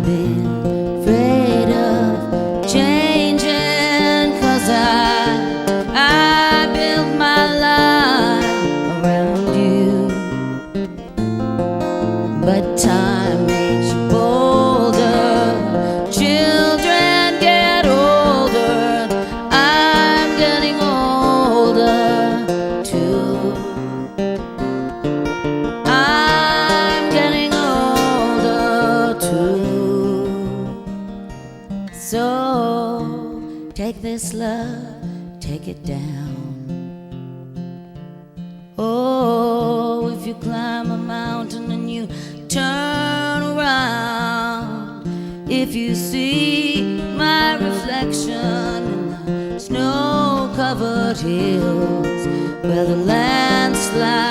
been afraid of changing, 'cause I built my life around you. But time makes you bolder, children get older, I'm getting older too. I'm getting older too. So take this love, take it down. Oh, if you climb a mountain and you turn around, if you see my reflection in the snow-covered hills where the landslide